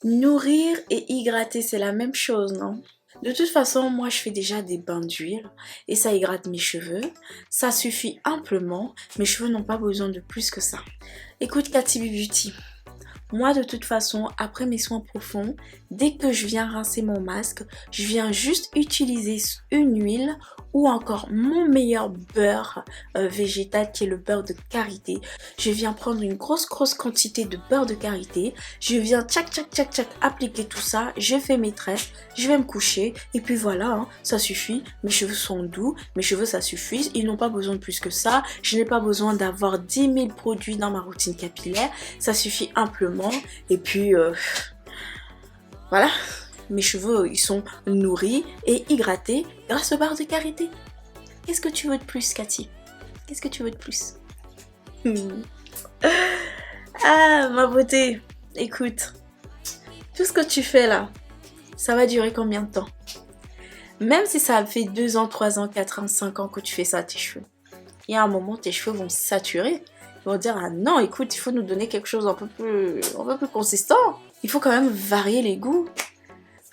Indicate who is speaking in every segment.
Speaker 1: Nourrir et hydrater, c'est la même chose, non? De toute façon, moi je fais déjà des bains d'huile et ça hydrate mes cheveux. Ça suffit amplement, mes cheveux n'ont pas besoin de plus que ça. Écoute Cathy Beauty, moi de toute façon, après mes soins profonds, dès que je viens rincer mon masque, je viens juste utiliser une huile ou encore mon meilleur beurre végétal qui est le beurre de karité. Je viens prendre une grosse quantité de beurre de karité. Je viens tchac appliquer tout ça. Je fais mes tresses, je vais me coucher et puis voilà, hein, ça suffit. Mes cheveux sont doux, mes cheveux ça suffit. Ils n'ont pas besoin de plus que ça. Je n'ai pas besoin d'avoir 10 000 produits dans ma routine capillaire. Ça suffit amplement et puis voilà. Mes cheveux, ils sont nourris et hydratés grâce au beurre de karité. Qu'est-ce que tu veux de plus, Cathy? Qu'est-ce que tu veux de plus? Ah, ma beauté, écoute, tout ce que tu fais là, ça va durer combien de temps? Même si ça fait 2 ans, 3 ans, 4 ans, 5 ans que tu fais ça à tes cheveux, il y a un moment, tes cheveux vont saturer. Ils vont dire, ah non, écoute, il faut nous donner quelque chose un peu plus consistant. Il faut quand même varier les goûts.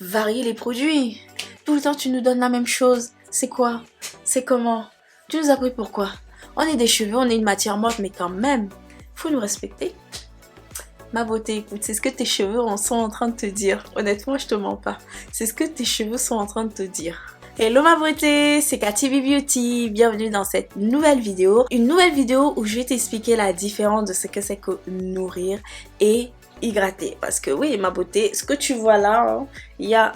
Speaker 1: Varier les produits. Tout le temps tu nous donnes la même chose. C'est quoi? C'est comment? Tu nous as pris pourquoi? On est des cheveux, on est une matière morte, mais quand même, faut nous respecter. Ma beauté, écoute, c'est ce que tes cheveux sont en train de te dire. Honnêtement, je te mens pas. C'est ce que tes cheveux sont en train de te dire. Hello ma beauté, c'est Cathy Beauty. Bienvenue dans cette nouvelle vidéo. Une nouvelle vidéo où je vais t'expliquer la différence de ce que c'est que nourrir et hydrater. Parce que oui, ma beauté, ce que tu vois là, hein, il y a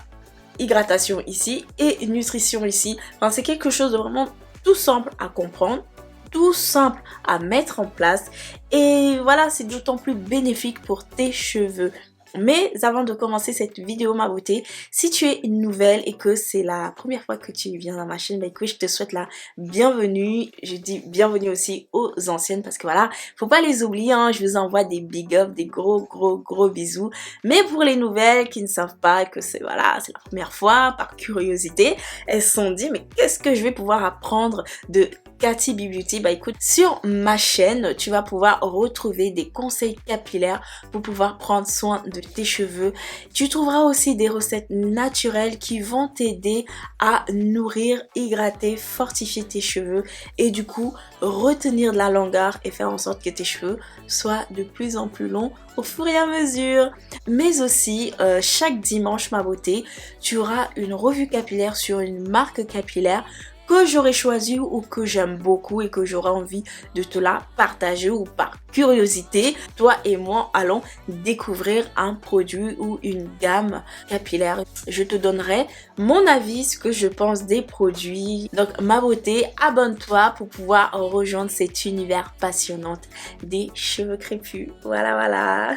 Speaker 1: hydratation ici et nutrition ici. Enfin, c'est quelque chose de vraiment tout simple à comprendre, tout simple à mettre en place. Et voilà, c'est d'autant plus bénéfique pour tes cheveux. Mais avant de commencer cette vidéo ma beauté, si tu es une nouvelle et que c'est la première fois que tu viens dans ma chaîne, bah écoute, je te souhaite la bienvenue. Je dis bienvenue aussi aux anciennes parce que voilà, faut pas les oublier, hein, je vous envoie des big up, des gros bisous. Mais pour les nouvelles qui ne savent pas que c'est voilà, c'est la première fois, par curiosité, elles se sont dit mais qu'est-ce que je vais pouvoir apprendre de Cathy Beauty? Bah écoute, sur ma chaîne, tu vas pouvoir retrouver des conseils capillaires pour pouvoir prendre soin de tes cheveux. Tu trouveras aussi des recettes naturelles qui vont t'aider à nourrir, hydrater, fortifier tes cheveux et du coup retenir de la longueur et faire en sorte que tes cheveux soient de plus en plus longs au fur et à mesure. Mais aussi, chaque dimanche ma beauté, tu auras une revue capillaire sur une marque capillaire que j'aurais choisi ou que j'aime beaucoup et que j'aurais envie de te la partager ou par curiosité, toi et moi allons découvrir un produit ou une gamme capillaire. Je te donnerai mon avis, ce que je pense des produits. Donc ma beauté, abonne-toi pour pouvoir rejoindre cet univers passionnant des cheveux crépus. Voilà.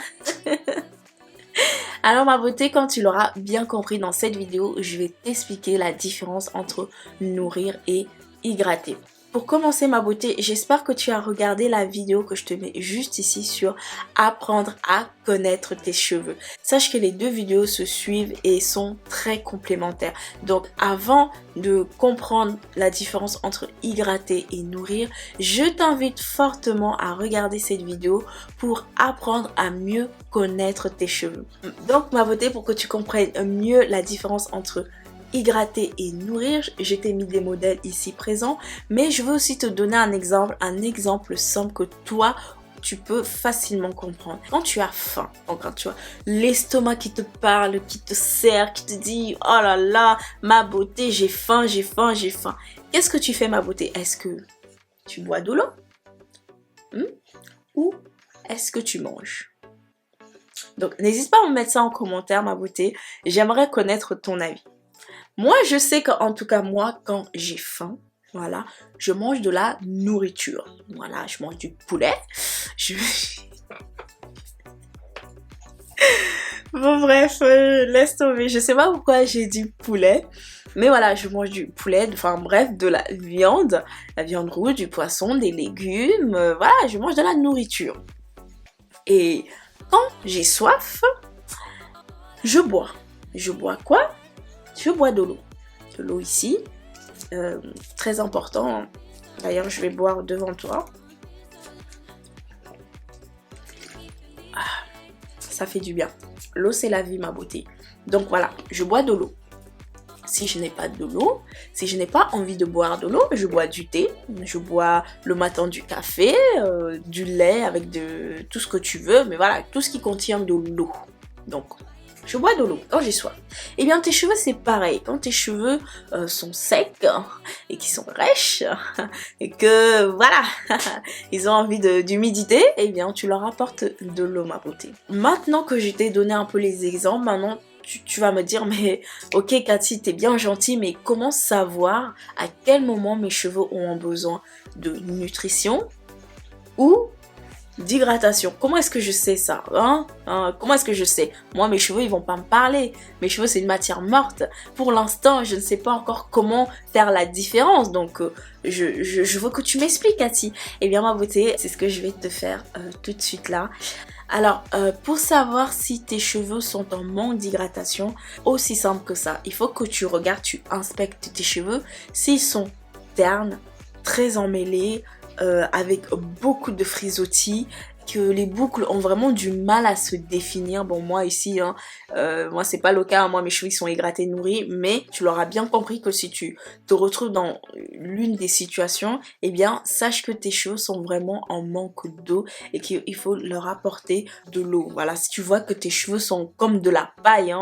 Speaker 1: Alors ma beauté, quand tu l'auras bien compris dans cette vidéo, je vais t'expliquer la différence entre nourrir et hydrater. Pour commencer ma beauté, j'espère que tu as regardé la vidéo que je te mets juste ici sur apprendre à connaître tes cheveux. Sache que les deux vidéos se suivent et sont très complémentaires. Donc avant de comprendre la différence entre hydrater et nourrir, je t'invite fortement à regarder cette vidéo pour apprendre à mieux connaître tes cheveux. Donc ma beauté, pour que tu comprennes mieux la différence entre hydrater et nourrir, je t'ai mis des modèles ici présents, mais je veux aussi te donner un exemple simple que toi tu peux facilement comprendre. Quand tu as faim, quand tu as l'estomac qui te parle, qui te serre, qui te dit oh là là ma beauté, j'ai faim. Qu'est-ce que tu fais ma beauté? Est-ce que tu bois de l'eau ou est-ce que tu manges? Donc n'hésite pas à me mettre ça en commentaire ma beauté, j'aimerais connaître ton avis. Moi, je sais qu'en tout cas, moi, quand j'ai faim, voilà, je mange de la nourriture. Voilà, je mange du poulet. Bon, bref, laisse tomber. Je sais pas pourquoi j'ai dit poulet. Mais voilà, je mange du poulet, enfin bref, de la viande rouge, du poisson, des légumes. Voilà, je mange de la nourriture. Et quand j'ai soif, je bois. Je bois quoi? Je bois de l'eau. De l'eau ici. Très important. D'ailleurs, je vais boire devant toi. ça fait du bien. L'eau, c'est la vie, ma beauté. Donc voilà, je bois de l'eau. Si je n'ai pas de l'eau, si je n'ai pas envie de boire de l'eau, je bois du thé, je bois le matin du café, du lait avec de tout ce que tu veux, mais voilà, tout ce qui contient de l'eau. Donc, je bois de l'eau quand j'ai soif. Eh bien, tes cheveux, c'est pareil. Quand tes cheveux sont secs et qui sont rêches et que, voilà, ils ont envie d'humidité, eh bien, tu leur apportes de l'eau, ma beauté. Maintenant que je t'ai donné un peu les exemples, maintenant, tu vas me dire, mais ok Cathy, t'es bien gentille, mais comment savoir à quel moment mes cheveux ont besoin de nutrition ou d'hydratation? Comment est-ce que je sais ça, comment est-ce que je sais? Moi, mes cheveux, ils vont pas me parler. Mes cheveux, c'est une matière morte. Pour l'instant, je ne sais pas encore comment faire la différence. Donc, je veux que tu m'expliques, Cathy. Eh bien, ma beauté, c'est ce que je vais te faire tout de suite là. Alors, pour savoir si tes cheveux sont en manque d'hydratation, aussi simple que ça, il faut que tu regardes, tu inspectes tes cheveux. S'ils sont ternes, très emmêlés, avec beaucoup de frisottis, que les boucles ont vraiment du mal à se définir. Bon, moi ici, moi c'est pas le cas, moi mes cheveux ils sont hydratés, nourris, mais tu l'auras bien compris que si tu te retrouves dans l'une des situations, eh bien sache que tes cheveux sont vraiment en manque d'eau et qu'il faut leur apporter de l'eau. Voilà, si tu vois que tes cheveux sont comme de la paille,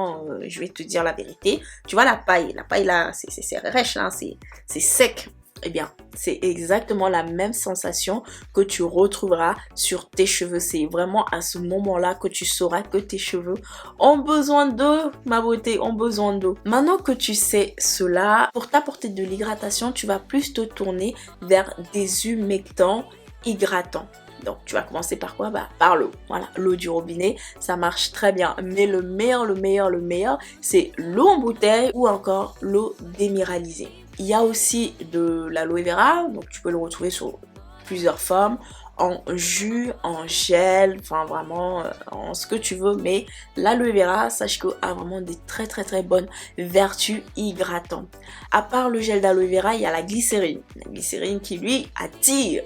Speaker 1: je vais te dire la vérité, tu vois la paille là, c'est rêche, là, c'est sec. Eh bien, c'est exactement la même sensation que tu retrouveras sur tes cheveux. C'est vraiment à ce moment-là que tu sauras que tes cheveux ont besoin d'eau, ma beauté, ont besoin d'eau. Maintenant que tu sais cela, pour t'apporter de l'hydratation, tu vas plus te tourner vers des humectants hydratants. Donc, tu vas commencer par quoi? Par l'eau. Voilà, l'eau du robinet, ça marche très bien. Mais le meilleur, c'est l'eau en bouteille ou encore l'eau déminéralisée. Il y a aussi de l'aloe vera, donc tu peux le retrouver sous plusieurs formes, en jus, en gel, enfin vraiment en ce que tu veux. Mais l'aloe vera, sache qu'elle a vraiment des très bonnes vertus hydratantes. À part le gel d'aloe vera, il y a la glycérine. La glycérine qui lui attire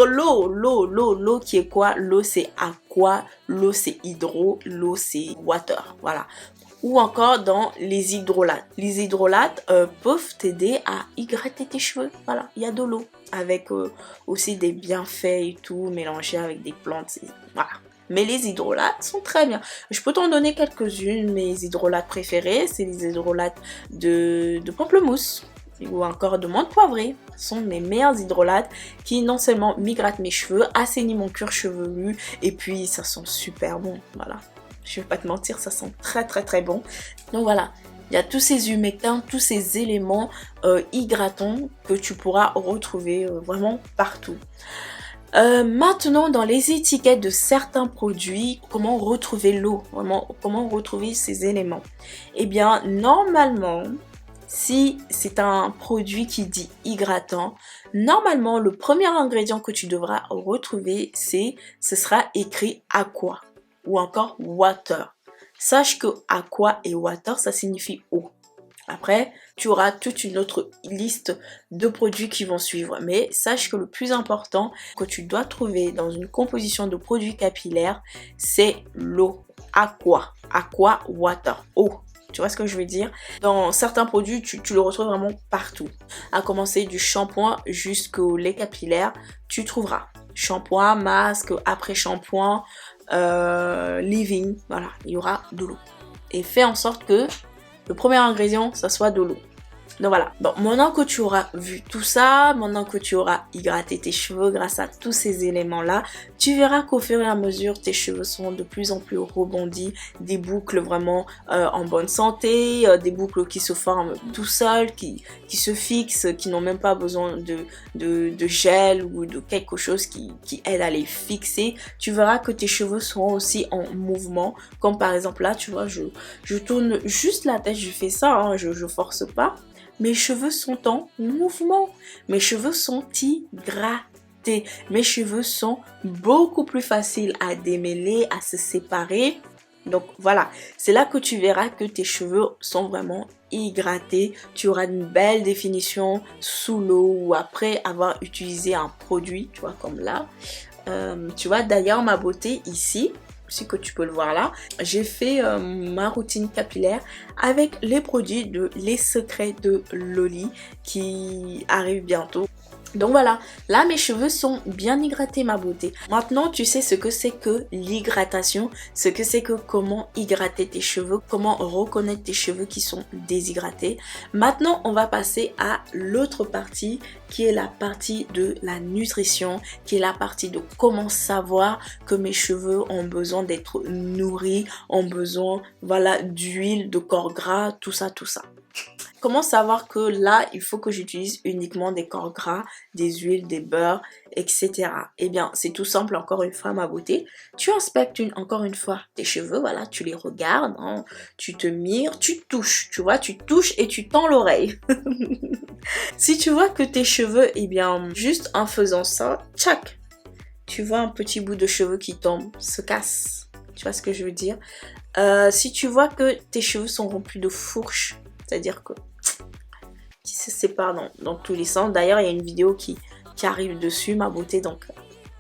Speaker 1: l'eau qui est quoi? L'eau c'est aqua, l'eau c'est hydro, l'eau c'est water, voilà. Ou encore dans les hydrolates. Les hydrolates peuvent t'aider à hydrater tes cheveux, voilà, il y a de l'eau avec aussi des bienfaits et tout, mélangés avec des plantes, voilà. Mais les hydrolates sont très bien. Je peux t'en donner quelques-unes. Mes hydrolates préférés, c'est les hydrolates de pamplemousse ou encore de menthe poivrée. Ce sont mes meilleurs hydrolates qui non seulement m'hydratent mes cheveux, assainissent mon cuir chevelu et puis ça sent super bon, voilà. Je vais pas te mentir, ça sent très bon. Donc voilà, il y a tous ces humectants, tous ces éléments hydratants que tu pourras retrouver vraiment partout. Maintenant, dans les étiquettes de certains produits, comment retrouver l'eau, vraiment, comment retrouver ces éléments? Eh bien, normalement, si c'est un produit qui dit hydratant, normalement, le premier ingrédient que tu devras retrouver, ce sera écrit aqua ou encore water. Sache que aqua et water, ça signifie eau. Après, tu auras toute une autre liste de produits qui vont suivre. Mais sache que le plus important que tu dois trouver dans une composition de produits capillaires, c'est l'eau. Aqua, water, eau. Tu vois ce que je veux dire? Dans certains produits, tu le retrouves vraiment partout. À commencer du shampoing jusqu'au lait capillaire, tu trouveras shampoing, masque, après-shampoing, leave-in, voilà, il y aura de l'eau. Et fais en sorte que le premier ingrédient, ça soit de l'eau. Donc voilà, bon, maintenant que tu auras vu tout ça, maintenant que tu auras hydraté tes cheveux grâce à tous ces éléments-là, tu verras qu'au fur et à mesure, tes cheveux sont de plus en plus rebondis, des boucles vraiment en bonne santé, des boucles qui se forment tout seuls, qui se fixent, qui n'ont même pas besoin de gel ou de quelque chose qui aide à les fixer. Tu verras que tes cheveux seront aussi en mouvement, comme par exemple là, tu vois, je tourne juste la tête, je fais ça, je force pas. Mes cheveux sont en mouvement, mes cheveux sont hydratés, mes cheveux sont beaucoup plus faciles à démêler, à se séparer. Donc voilà, c'est là que tu verras que tes cheveux sont vraiment hydratés. Tu auras une belle définition sous l'eau ou après avoir utilisé un produit, tu vois, comme là. Tu vois, d'ailleurs, ma beauté ici, aussi que tu peux le voir là, j'ai fait ma routine capillaire avec les produits de Les Secrets de Loli qui arrivent bientôt. Donc voilà, là mes cheveux sont bien hydratés ma beauté. Maintenant tu sais ce que c'est que l'hydratation, ce que c'est que comment hydrater tes cheveux, comment reconnaître tes cheveux qui sont déshydratés. Maintenant on va passer à l'autre partie qui est la partie de la nutrition, qui est la partie de comment savoir que mes cheveux ont besoin d'être nourris, ont besoin voilà d'huile, de corps gras, tout ça, tout ça. Comment savoir que là, il faut que j'utilise uniquement des corps gras, des huiles, des beurres, etc. Eh bien, c'est tout simple, encore une fois, ma beauté. Tu inspectes encore une fois tes cheveux, voilà, tu les regardes, hein, tu te mires, tu touches, tu vois, tu touches et tu tends l'oreille. Si tu vois que tes cheveux, eh bien, juste en faisant ça, tchac, tu vois un petit bout de cheveux qui tombe, se casse. Tu vois ce que je veux dire? Si tu vois que tes cheveux sont remplis de fourches, c'est-à-dire que qui se séparent dans tous les sens. D'ailleurs, il y a une vidéo qui arrive dessus, ma beauté, donc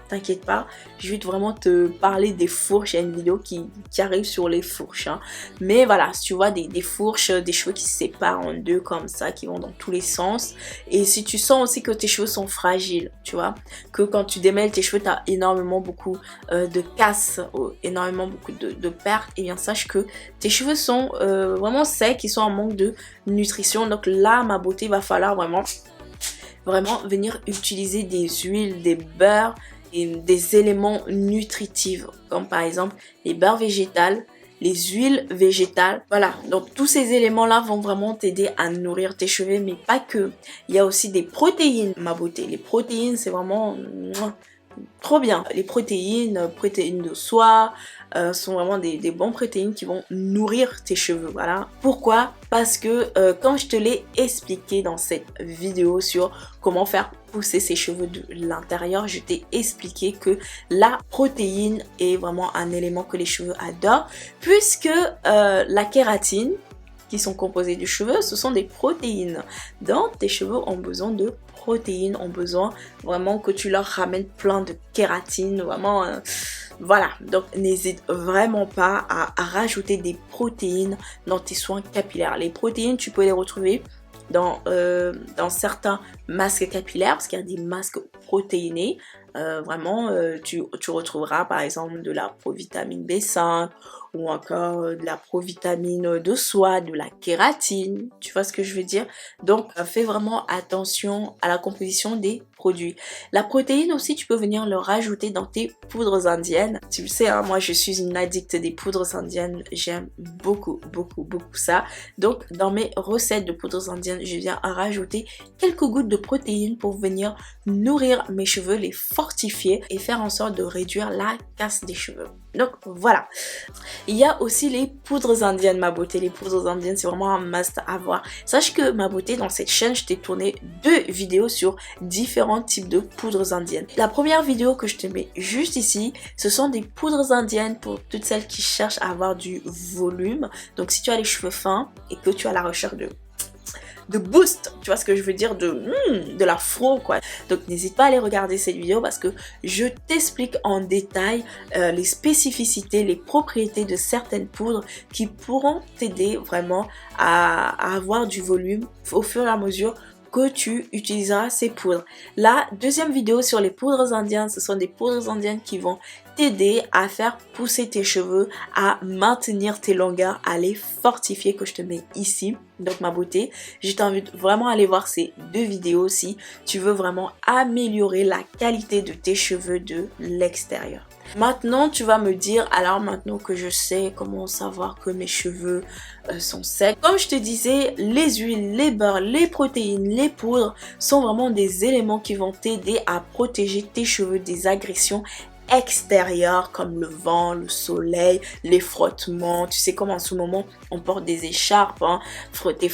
Speaker 1: t'inquiète pas. Je vais vraiment te parler des fourches. Il y a une vidéo qui arrive sur les fourches. Hein. Mais voilà, si tu vois des fourches, des cheveux qui se séparent en deux comme ça, qui vont dans tous les sens. Et si tu sens aussi que tes cheveux sont fragiles, tu vois, que quand tu démêles tes cheveux, tu as énormément beaucoup de casse, énormément beaucoup de pertes, et bien sache que tes cheveux sont vraiment secs, ils sont en manque de nutrition. Donc là, ma beauté, il va falloir vraiment venir utiliser des huiles, des beurres, et des éléments nutritifs comme par exemple les beurres végétales, les huiles végétales. Voilà, donc tous ces éléments là vont vraiment t'aider à nourrir tes cheveux, mais pas que. Il y a aussi des protéines, ma beauté. Les protéines, c'est vraiment trop bien. Les protéines de soie, sont vraiment des bons protéines qui vont nourrir tes cheveux, voilà. Pourquoi? Parce que comme je te l'ai expliqué dans cette vidéo sur comment faire pousser ses cheveux de l'intérieur, je t'ai expliqué que la protéine est vraiment un élément que les cheveux adorent, puisque la kératine, qui sont composées du cheveu, ce sont des protéines. Donc tes cheveux ont besoin de protéines, ont besoin vraiment que tu leur ramènes plein de kératine, vraiment voilà. Donc n'hésite vraiment pas à rajouter des protéines dans tes soins capillaires. Les protéines, tu peux les retrouver dans certains masques capillaires, parce qu'il y a des masques protéinés. Vraiment, tu retrouveras par exemple de la provitamine B5 ou encore de la provitamine de soie, de la kératine, tu vois ce que je veux dire? Donc fais vraiment attention à la composition des produits. La protéine aussi, tu peux venir le rajouter dans tes poudres indiennes. Tu le sais, hein, moi je suis une addict des poudres indiennes, j'aime beaucoup ça. Donc dans mes recettes de poudres indiennes, je viens à rajouter quelques gouttes de protéines pour venir nourrir mes cheveux, les fortifier et faire en sorte de réduire la casse des cheveux. Donc voilà. Il y a aussi les poudres indiennes, ma beauté. Les poudres indiennes, c'est vraiment un must à avoir. Sache que, ma beauté, dans cette chaîne, je t'ai tourné 2 vidéos sur différents types de poudres indiennes. La première vidéo que je te mets juste ici, ce sont des poudres indiennes pour toutes celles qui cherchent à avoir du volume. Donc si tu as les cheveux fins et que tu as la recherche de boost, tu vois ce que je veux dire, de la fro quoi. Donc n'hésite pas à aller regarder cette vidéo parce que je t'explique en détail les spécificités, les propriétés de certaines poudres qui pourront t'aider vraiment à avoir du volume au fur et à mesure que tu utiliseras ces poudres. La deuxième vidéo sur les poudres indiennes, ce sont des poudres indiennes qui vont t'aider à faire pousser tes cheveux, à maintenir tes longueurs, à les fortifier, que je te mets ici. Donc ma beauté, je t'invite vraiment à aller voir ces 2 vidéos si tu veux vraiment améliorer la qualité de tes cheveux de l'extérieur. Maintenant tu vas me dire, alors maintenant que je sais comment savoir que mes cheveux sont secs, comme je te disais, les huiles, les beurres, les protéines, les poudres sont vraiment des éléments qui vont t'aider à protéger tes cheveux des agressions extérieures comme le vent, le soleil, les frottements. Tu sais comme en ce moment on porte des écharpes, hein, frotter,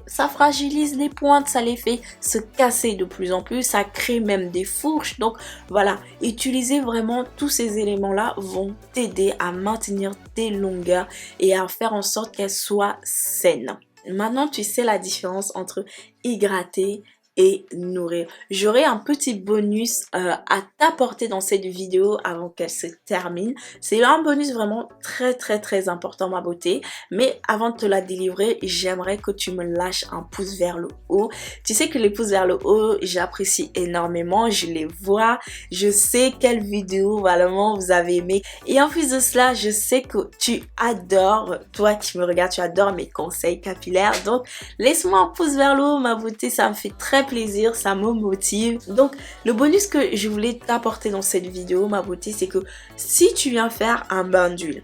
Speaker 1: ça fragilise les pointes, ça les fait se casser de plus en plus, ça crée même des fourches. Donc voilà, utiliser vraiment tous ces éléments là vont t'aider à maintenir tes longueurs et à faire en sorte qu'elles soient saines. Maintenant tu sais la différence entre hydrater et nourrir. J'aurai un petit bonus à t'apporter dans cette vidéo avant qu'elle se termine. C'est un bonus vraiment très important ma beauté. Mais avant de te la délivrer, j'aimerais que tu me lâches un pouce vers le haut. Tu sais que les pouces vers le haut, j'apprécie énormément. Je les vois. Je sais quelle vidéo vraiment vous avez aimé. Et en plus de cela, je sais que tu adores, toi qui me regardes, tu adores mes conseils capillaires. Donc, laisse-moi un pouce vers le haut ma beauté. Ça me fait très plaisir. Ça me motive. Donc, le bonus que je voulais t'apporter dans cette vidéo, ma beauté, c'est que si tu viens faire un bain d'huile,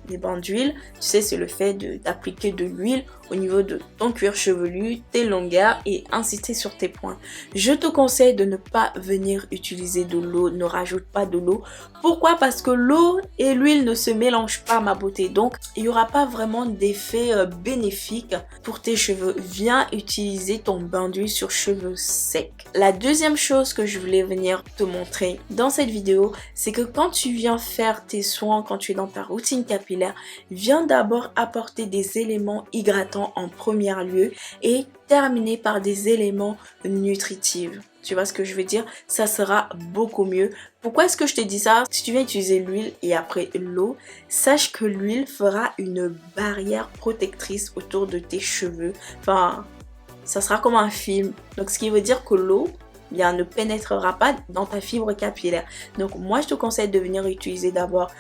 Speaker 1: les bains d'huile, tu sais, c'est le fait d'appliquer de l'huile au niveau de ton cuir chevelu, tes longueurs et insister sur tes points. Je te conseille de ne pas venir utiliser de l'eau, ne rajoute pas de l'eau. Pourquoi? Parce que l'eau et l'huile ne se mélangent pas ma beauté, donc il n'y aura pas vraiment d'effet bénéfique pour tes cheveux. Viens utiliser ton bain d'huile sur cheveux secs. La deuxième chose que je voulais venir te montrer dans cette vidéo, c'est que quand tu viens faire tes soins, quand tu es dans ta routine capillaire, viens d'abord apporter des éléments hydratants en premier lieu et terminer par des éléments nutritifs. Tu vois ce que je veux dire? Ça sera beaucoup mieux. Pourquoi est-ce que je te dis ça? Si tu viens utiliser l'huile et après l'eau, sache que l'huile fera une barrière protectrice autour de tes cheveux. Enfin, ça sera comme un film. Donc, ce qui veut dire que l'eau bien ne pénétrera pas dans ta fibre capillaire. Donc moi je te conseille de venir utiliser d'abord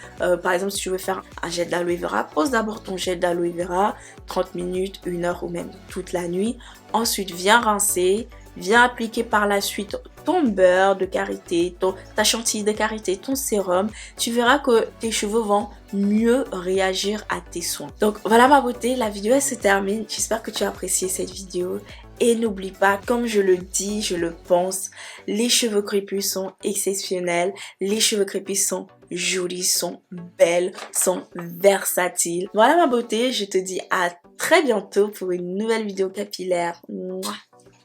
Speaker 1: par exemple si tu veux faire un gel d'aloe vera, pose d'abord ton gel d'aloe vera 30 minutes, 1 heure ou même toute la nuit. Ensuite viens rincer, viens appliquer par la suite ton beurre de karité, ta chantilly de karité, ton sérum. Tu verras que tes cheveux vont mieux réagir à tes soins. Donc voilà ma beauté, la vidéo elle se termine. J'espère que tu as apprécié cette vidéo. Et n'oublie pas, comme je le dis, je le pense, les cheveux crépus sont exceptionnels. Les cheveux crépus sont jolis, sont belles, sont versatiles. Voilà ma beauté, je te dis à très bientôt pour une nouvelle vidéo capillaire. Mouah.